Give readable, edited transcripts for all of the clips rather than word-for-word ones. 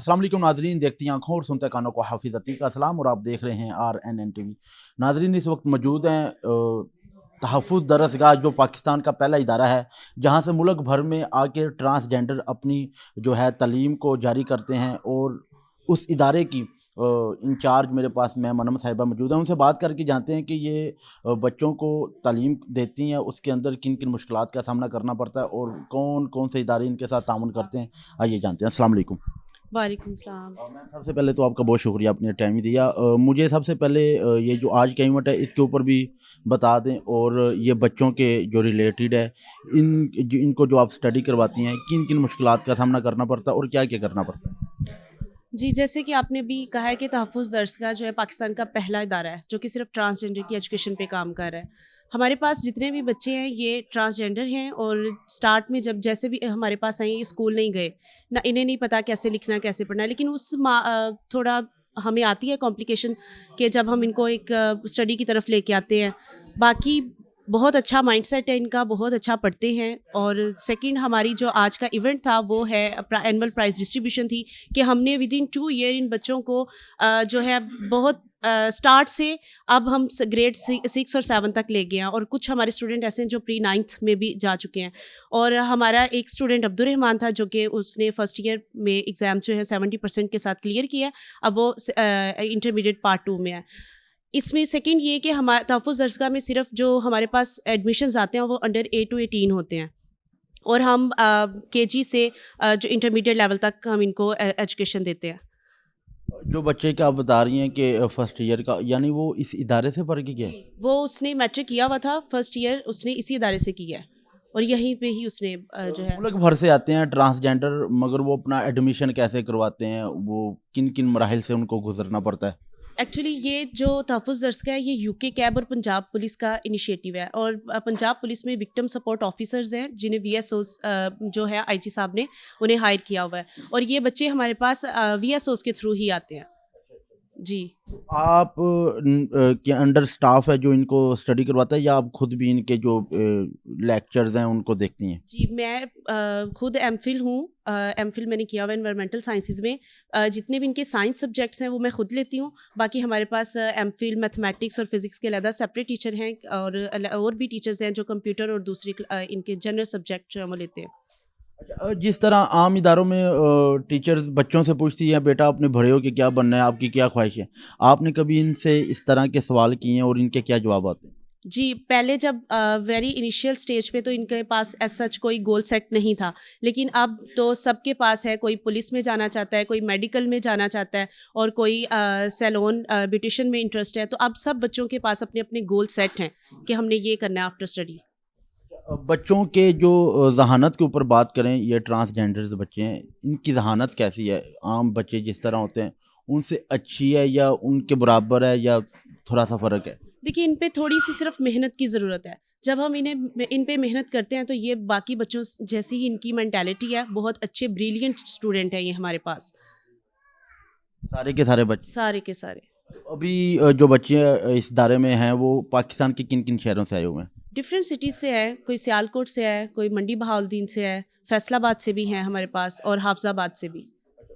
अस्सलाम वालेकुम नाजरीन, देखती आंखों और सुनते कानों को हाफिज़ अतीक का सलाम और आप देख रहे हैं RNN TV। नाजरीन, इस वक्त मौजूद हैं तहफ़्फ़ुज़ दरसगाह, जो पाकिस्तान का पहला इदारा है जहां से मुल्क भर में आके ट्रांसजेंडर अपनी जो है तालीम को जारी करते हैं। और उस इदारे की इंचार्ज मेरे पास मैम अनम साहिबा मौजूद हैं। उनसे बात करके जानते हैं कि ये बच्चों को तालीम देती हैं, उसके अंदर किन किन मुश्किलात का सामना करना पड़ता है और कौन कौन से इदारे इनके साथ ताउन करते हैं। आइए जानते हैं। अस्सलाम वालेकुम। वालेकुम सलाम। मैम, सबसे पहले तो आपका बहुत शुक्रिया, आपने टाइम ही दिया। मुझे सबसे पहले ये जो आज का इवेंट है इसके ऊपर भी बता दें, और ये बच्चों के जो रिलेटेड है, इनको जो आप स्टडी करवाती हैं, किन किन मुश्किलात का सामना करना पड़ता है और क्या क्या करना पड़ता है। जी, जैसे कि आपने भी कहा है कि तहफ़्फ़ुज़ दरसगाह जो है पाकिस्तान का पहला इदारा है जो कि सिर्फ ट्रांसजेंडर की एजुकेशन पे काम कर रहा है। हमारे पास जितने भी बच्चे हैं ये ट्रांसजेंडर हैं, और स्टार्ट में जब जैसे भी हमारे पास आए, ये स्कूल नहीं गए ना, इन्हें नहीं पता कैसे लिखना कैसे पढ़ना है। लेकिन थोड़ा हमें आती है कॉम्प्लिकेशन कि जब हम इनको एक स्टडी की तरफ लेके आते हैं। बाकी बहुत अच्छा माइंडसेट है इनका, बहुत अच्छा पढ़ते हैं। और सेकंड, हमारी जो आज का इवेंट था वो है एनुअल प्राइज़ डिस्ट्रीब्यूशन थी कि हमने विद इन 2 ईयर इन बच्चों को जो है बहुत स्टार्ट से अब हम ग्रेड 6 और 7 तक ले गए हैं, और कुछ हमारे स्टूडेंट ऐसे हैं जो प्री 9th में भी जा चुके हैं। और हमारा एक स्टूडेंट अब्दुर्रहमान था जो कि उसने फर्स्ट ईयर में एग्ज़ाम जो है 70% के साथ क्लियर किया है। अब वो इंटरमीडिएट पार्ट 2 में है। इसमें सेकंड ये कि हमारे तहफ़्फ़ुज़ दरसगाह में सिर्फ जो हमारे पास एडमिशन्स आते हैं वो अंडर 8 to 18 होते हैं, और हम केजी से जो इंटरमीडिएट लेवल तक हम इनको एजुकेशन देते हैं। जो बच्चे का आप बता रही हैं कि फर्स्ट ईयर का, यानी वो इस इदारे से पढ़ के गया है? वो उसने मैट्रिक किया हुआ था, फर्स्ट ईयर उसने इसी इदारे से किया है, और यहीं पे ही उसने जो है। मुल्क भर से आते हैं ट्रांसजेंडर, मगर वो अपना एडमिशन कैसे करवाते हैं, वो किन किन मराहिल से उनको गुजरना पड़ता है? एक्चुअली ये जो तहफ़्फ़ुज़ दरसगाह है ये यूके कैब और पंजाब पुलिस का इनिशिएटिव है, और पंजाब पुलिस में विक्टिम सपोर्ट ऑफिसर्स हैं जिन्हें VSOs जो है IG साहब ने उन्हें हायर किया हुआ है, और ये बच्चे हमारे पास VSOs के थ्रू ही आते हैं। जी। आप के अंडर स्टाफ है जो इनको स्टडी करवाता है, या आप खुद भी इनके जो लेक्चर्स हैं उनको देखती हैं? जी, मैं खुद एमफिल हूँ। एमफिल मैंने किया हुआ है एनवायरमेंटल साइंसेज़ में। जितने भी इनके साइंस सब्जेक्ट्स हैं वो मैं खुद लेती हूँ। बाकी हमारे पास एमफिल मैथमेटिक्स और फिज़िक्स के अलग सेपरेट टीचर हैं, और भी टीचर्स हैं जो कंप्यूटर और दूसरी इनके जनरल सब्जेक्ट जो हैं वो लेते हैं। अच्छा, जिस तरह आम इदारों में टीचर्स बच्चों से पूछती हैं, बेटा आपने बड़े हो के क्या बनना है, आपकी क्या ख्वाहिश है, आपने कभी इनसे इस तरह के सवाल किए हैं और इनके क्या जवाब आते हैं? जी, पहले जब वेरी इनिशियल स्टेज पे तो इनके पास एज़ सच कोई गोल सेट नहीं था। लेकिन अब तो सबके पास है, कोई पुलिस में जाना चाहता है, कोई मेडिकल में जाना चाहता है, और कोई सैलून ब्यूटिशियन में इंटरेस्ट है। तो अब सब बच्चों के पास अपने-अपने गोल सेट हैं कि हमने ये करना है आफ्टर स्टडी। बच्चों के जो ज़हानत के ऊपर बात करें, ये ट्रांसजेंडर्स बच्चे हैं, इनकी ज़हानत कैसी है? आम बच्चे जिस तरह होते हैं उनसे अच्छी है, या उनके बराबर है, या थोड़ा-सा फ़र्क है? देखिए, इन पे थोड़ी-सी सिर्फ़ मेहनत की ज़रूरत है। जब हम इन पे मेहनत करते हैं तो ये बाकी बच्चों जैसी ही इनकी मेंटालिटी है। बहुत अच्छे ब्रिलियंट स्टूडेंट हैं ये हमारे पास, सारे के सारे बच्चे? सारे के सारे। तो अभी जो बच्चे इस दायरे में हैं वो पाकिस्तान के किन-किन शहरों से आए हुए हैं? डिफरेंट सिटीज़ से है, कोई सियालकोट से है, कोई मंडी बहाउद्दीन से है, फैसलाबाद से भी हैं हमारे पास, और हाफ़िज़ाबाद से भी।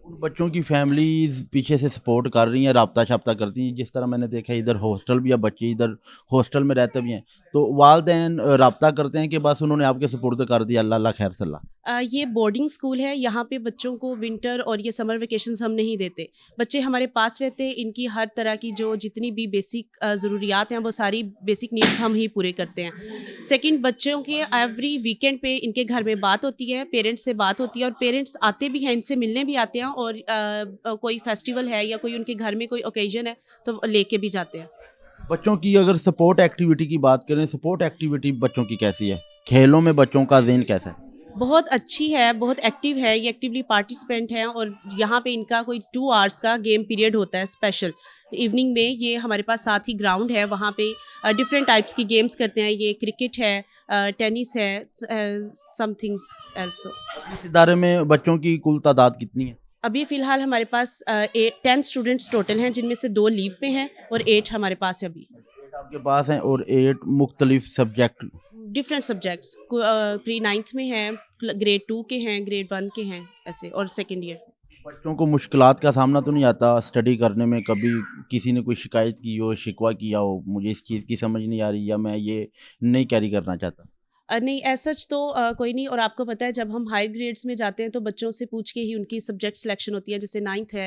उन बच्चों की फैमिलीज़ पीछे से सपोर्ट कर रही हैं, राब्ता-शाब्ता करती हैं? जिस तरह मैंने देखा है इधर हॉस्टल भी है, बच्चे इधर हॉस्टल में रहते भी हैं, तो वालिदैन राब्ता करते हैं कि बस उन्होंने आपके सुपुर्द कर दिया, अल्लाह अल्लाह खैर सल्ला? ये बोर्डिंग स्कूल है, यहाँ पे बच्चों को विंटर और ये समर वेकेशंस हम नहीं देते। बच्चे हमारे पास रहते हैं, इनकी हर तरह की जो जितनी भी बेसिक ज़रूरियात हैं वो सारी बेसिक नीड्स हम ही पूरे करते हैं। सेकंड, बच्चों के एवरी वीकेंड पे इनके घर में बात होती है, पेरेंट्स से बात होती है, और पेरेंट्स आते भी हैं, इनसे मिलने भी आते हैं, और कोई फेस्टिवल है या कोई उनके घर में कोई ओकेजन है तो लेके भी जाते हैं। बच्चों की अगर सपोर्ट एक्टिविटी की बात करें, सपोर्ट एक्टिविटी बच्चों की कैसी है? खेलों में बच्चों का ज़हन कैसा है? बहुत अच्छी है, बहुत एक्टिव है, ये एक्टिवली पार्टिसिपेंट हैं, और यहाँ पे इनका कोई 2 आवर्स का गेम पीरियड होता है स्पेशल। इवनिंग में ये हमारे पास साथ ही ग्राउंड है, वहाँ पे डिफरेंट टाइप्स की गेम्स करते हैं। ये क्रिकेट है, टेनिस है, समथिंग एल्सो। इस इदारे में बच्चों की कुल तादाद कितनी है? अभी फ़िलहाल हमारे पास 10 स्टूडेंट्स टोटल हैं, जिनमें से 2 लीव पे हैं और 8 हमारे पास है अभी। 8 आपके पास हैं और 8 मुख्तलिफ subject. Different subjects pre 9th में हैं, ग्रेड 2 के हैं, ग्रेड 1 के हैं, ऐसे, और सेकेंड ईयर। बच्चों को मुश्किलात का सामना तो नहीं आता स्टडी करने में? कभी किसी ने कोई शिकायत की हो, शिकवा किया हो, मुझे इस चीज़ की समझ नहीं आ रही या मैं ये नहीं कैरी करना चाहता? नहीं एज सच तो कोई नहीं। और आपको पता है जब हम हायर ग्रेड्स में जाते हैं तो बच्चों से पूछ के ही उनकी सब्जेक्ट सिलेक्शन होती है। जैसे 9th है,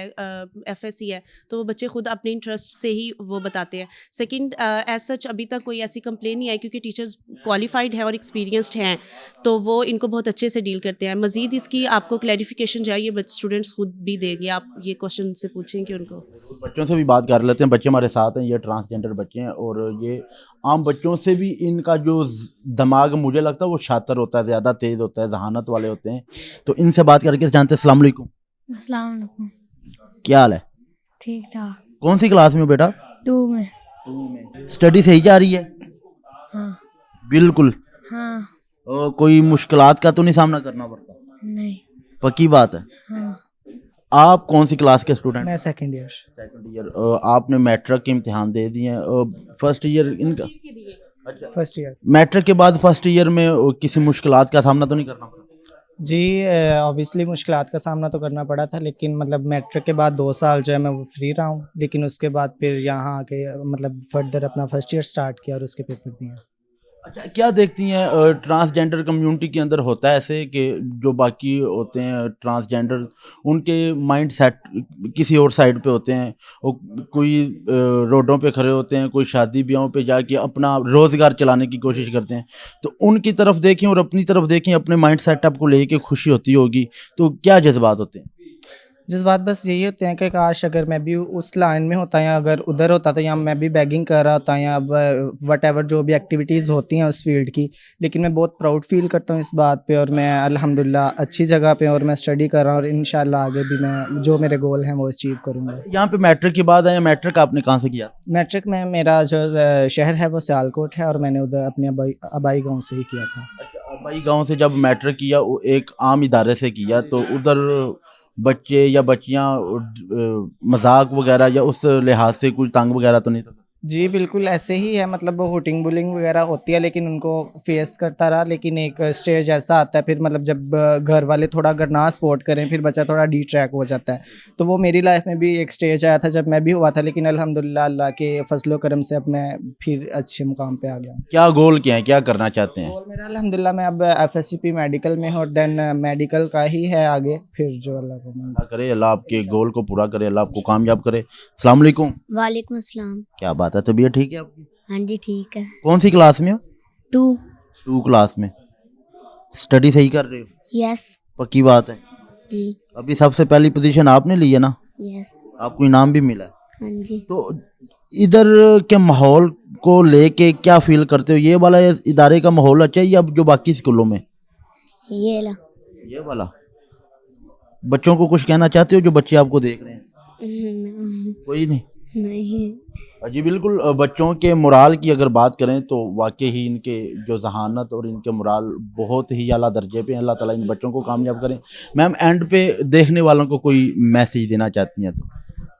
एफएससी है, तो वो बच्चे खुद अपने इंटरेस्ट से ही वो बताते हैं। सेकंड, एज सच अभी तक कोई ऐसी कंप्लेन नहीं आई क्योंकि टीचर्स क्वालिफाइड हैं और एक्सपीरियंस्ड हैं, तो वो इनको बहुत अच्छे से डील करते हैं। मज़ीद इसकी आपको क्लैरिफिकेशन जो है ये स्टूडेंट्स खुद भी देंगे, आप ये क्वेश्चन से पूछेंगे उनको। बच्चों से भी बात कर लेते हैं। बच्चे हमारे साथ हैं, ये ट्रांसजेंडर बच्चे हैं और ये आम बच्चों से भी इनका जो दिमाग मुझे लगता है वो शातिर होता है, ज़्यादा तेज़ होता है, जहानत वाले होते हैं। तो इनसे बात करके जानते हैं। अस्सलाम वालेकुम। अस्सलाम वालेकुम। क्या हाल है? ठीक ठाक। कौन सी क्लास में हो बेटा? 2 में। स्टडी सही जा रही है? हाँ बिल्कुल। हाँ। और कोई मुश्किलात का तो नहीं सामना करना पड़ता? नहीं। पक्की बात है। हाँ। आप कौन सी क्लास के स्टूडेंट? मैं सेकंड ईयर। Second year. आपने मैट्रिक के इम्तिहान दे दिए हैं। फर्स्ट ईयर इनका? अच्छा, फर्स्ट ईयर। मैट्रिक के बाद फर्स्ट ईयर में किसी मुश्किलात का सामना तो नहीं करना पड़ा? जी ऑब्वियसली मुश्किलात का सामना तो करना पड़ा था, लेकिन मतलब मैट्रिक के बाद 2 साल जो है मैं वो फ्री रहा हूँ, लेकिन उसके बाद फिर यहाँ आके मतलब फर्दर अपना फर्स्ट ईयर स्टार्ट किया और उसके पेपर दिए। अच्छा, क्या देखती हैं ट्रांसजेंडर कम्युनिटी के अंदर होता है ऐसे कि जो बाकी होते हैं ट्रांसजेंडर उनके माइंड सेट किसी और साइड पे होते हैं, वो कोई रोडों पे खड़े होते हैं, कोई शादी ब्याहों पे जाके अपना रोज़गार चलाने की कोशिश करते हैं, तो उनकी तरफ देखें और अपनी तरफ देखें, अपने माइंड सेटअप को लेके खुशी होती होगी, तो क्या जज्बात होते हैं? जज्बात बस यही होते हैं कि काश अगर मैं भी उस लाइन में होता या अगर उधर होता तो यहाँ मैं भी बैगिंग कर रहा होता या वट एवर जो भी एक्टिविटीज़ होती हैं उस फील्ड की। लेकिन मैं बहुत प्राउड फील करता हूँ इस बात पे और मैं अल्हम्दुलिल्लाह अच्छी जगह पे और मैं स्टडी कर रहा हूँ और इंशाल्लाह आगे भी मैं जो मेरे गोल हैं वो अचीव करूँगा। यहाँ पे मैट्रिक के बाद आया, मैट्रिक आपने कहाँ से किया? मैट्रिक में मेरा जो शहर है वो सियालकोट है और मैंने उधर अपने आबाई गाँव से ही किया था। भाई गांव से जब मैट्रिक किया वो एक आम इदारे से किया, तो उधर बच्चे या बच्चियां मजाक वगैरह या उस लिहाज से कोई तंग वगैरह तो नहीं था? जी बिल्कुल ऐसे ही है, मतलब वो हुटिंग बुलिंग वगैरह होती है लेकिन उनको फेस करता रहा। लेकिन एक स्टेज ऐसा आता है फिर मतलब जब घर वाले थोड़ा अगर ना सपोर्ट करें फिर बच्चा थोड़ा डी ट्रैक हो जाता है। तो वो मेरी लाइफ में भी एक स्टेज आया था जब मैं भी हुआ था, लेकिन अल्हम्दुलिल्लाह अल्लाह के फजलो करम से अब मैं फिर अच्छे मुकाम पे आ गया हूँ। क्या गोल क्या है, क्या करना चाहते हैं? और मेरा अल्हम्दुलिल्लाह मैं अब FSCP मेडिकल में हूँ और देन मेडिकल का ही है आगे, फिर जो अल्लाह को अल्लाह करे, अल्लाह आपके गोल को पूरा करे, अल्लाह आपको कामयाब करे। अस्सलाम वालेकुम। वालेकुम अस्सलाम। क्या बात है, तबीयत ठीक है आपकी? हाँ जी ठीक है। कौन सी क्लास में हो? 2। 2 क्लास में। स्टडी सही कर रहे हो? यस। पक्की बात है? जी। अभी सबसे पहली पोजीशन आपने ली है ना? यस। आपको इनाम भी मिला है। हाँ जी। तो इधर के माहौल को लेके क्या फील करते हो? ये वाला इदारे का माहौल अच्छा है या जो बाकी स्कूलों में? ये ला। ये वाला। बच्चों को कुछ कहना चाहते हो जो बच्चे आपको देख रहे हैं? कोई नहीं? नहीं। जी बिल्कुल। बच्चों के मोराल की अगर बात करें तो वाकई ही इनके जो जहानत और इनके मोराल बहुत ही आला दर्जे पे हैं। अल्लाह ताला इन बच्चों को कामयाब करें। मैम एंड पे देखने वालों को कोई मैसेज देना चाहती हैं तो?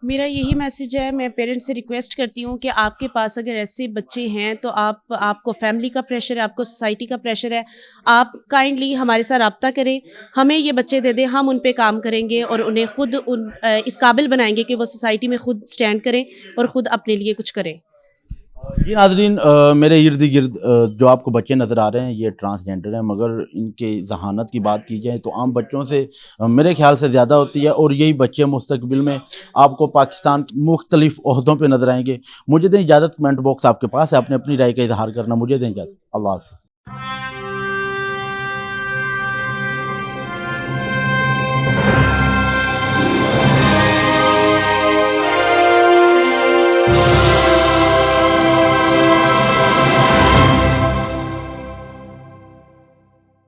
मेरा यही मैसेज है, मैं पेरेंट्स से रिक्वेस्ट करती हूँ कि आपके पास अगर ऐसे बच्चे हैं तो आपको फैमिली का प्रेशर है, आपको सोसाइटी का प्रेशर है, आप काइंडली हमारे साथ रब्ता करें, हमें ये बच्चे दे दें, हम उन पे काम करेंगे और उन्हें खुद इस काबिल बनाएंगे कि वो सोसाइटी में खुद स्टैंड करें और ख़ुद अपने लिए कुछ करें। जी नाज़रीन, मेरे इर्द गिर्द जो आपको बच्चे नज़र आ रहे हैं ये ट्रांसजेंडर हैं, मगर इनके जहानत की बात की जाए तो आम बच्चों से मेरे ख्याल से ज़्यादा होती है और यही बच्चे मुस्तकबिल में आपको पाकिस्तान की मुख्तलिफ ओहदों पे नज़र आएंगे। मुझे दें इजाज़त, कमेंट बॉक्स आपके पास है, आपने अपनी राय का इजहार करना। मुझे दें इजाज़त। अल्लाह हाफ़िज़।